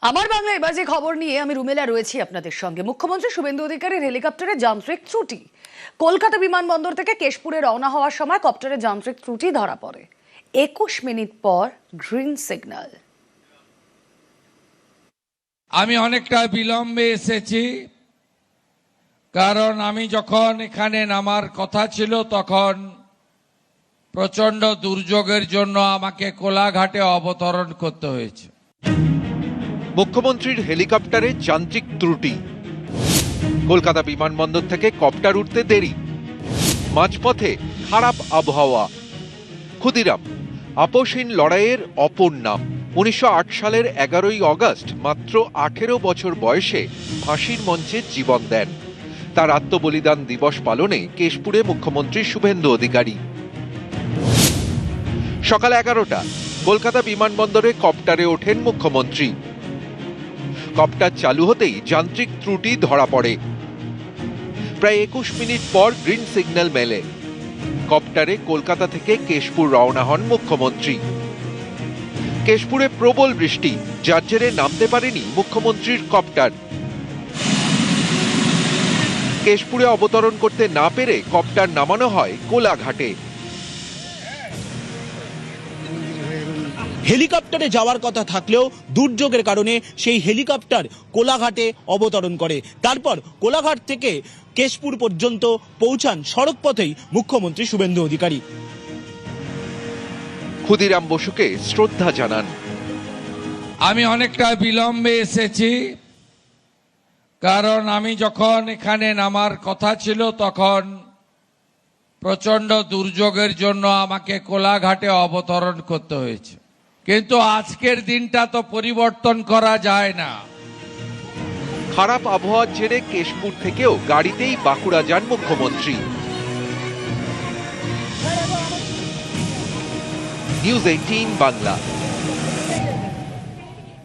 আমার বাংলা এবার যে খবর নিয়ে আমি রুমেলা রয়েছি আপনাদের সঙ্গে। মুখ্যমন্ত্রী শুভেন্দু অধিকারীর হেলিকপ্টারের যান্ত্রিক ত্রুটি। কলকাতা বিমানবন্দর থেকে কেশপুরে রওনা হওয়ার সময় কপ্টারের যান্ত্রিক ত্রুটি ধরা পড়ে। 21 মিনিট পর গ্রিন সিগন্যাল। আমি অনেকটা বিলম্বে এসেছি, কারণ আমি যখন এখানে নামার কথা ছিল তখন প্রচন্ড দুর্যোগের জন্য আমাকে কোলাঘাটে অবতরণ করতে হয়েছে। মুখ্যমন্ত্রীর হেলিকপ্টারে যান্ত্রিক ত্রুটি, কলকাতা বিমানবন্দর থেকে কপ্টার উঠতে দেরি, মাঝপথে খারাপ আবহাওয়া। ক্ষুদিরাম আপসহীন লড়াইয়ের অপর নাম। 1908 সালের 11ই অগস্ট মাত্র 18 বছর বয়সে ফাঁসির মঞ্চে জীবন দেন। তার আত্মবলিদান দিবস পালনে কেশপুরে মুখ্যমন্ত্রী শুভেন্দু অধিকারী। সকাল 11টা কলকাতা বিমানবন্দরে কপ্টারে ওঠেন মুখ্যমন্ত্রী। কপ্টার চালু হতেই যান্ত্রিক ত্রুটি ধরা পড়ে। প্রায় 21 মিনিট পর গ্রিন সিগন্যাল মেলে। কপ্টারে কলকাতা থেকে কেশপুর রওনা হন মুখ্যমন্ত্রী। কেশপুরে প্রবল বৃষ্টি, যার জেরে নামতে পারেনি মুখ্যমন্ত্রীর কপ্টার। কেশপুরে অবতরণ করতে না পেরে কপ্টার নামানো হয় কোলাঘাটে। হেলিকপ্টারে যাওয়ার কথা থাকলেও দুর্যোগের কারণে সেই হেলিকপ্টার কোলাঘাটে অবতরণ করে। তারপর কোলাঘাট থেকে কেশপুর পর্যন্ত পৌঁছান সড়ক পথেই মুখ্যমন্ত্রী শুভেন্দু অধিকারী। ক্ষুদিরাম বসুকে শ্রদ্ধা জানান। আমি অনেকটা বিলম্বে এসেছি, কারণ আমি যখন এখানে নামার কথা ছিল তখন প্রচন্ড দুর্যোগের জন্য আমাকে কোলাঘাটে অবতরণ করতে হয়েছে। কিন্তু আজকের দিনটা তো পরিবর্তন করা যায় না। খারাপ আবহাওয়ার জেরে কেশপুর থেকেও গাড়িতেই বাঁকুড়া যান মুখ্যমন্ত্রী। নিউজ 18 বাংলা।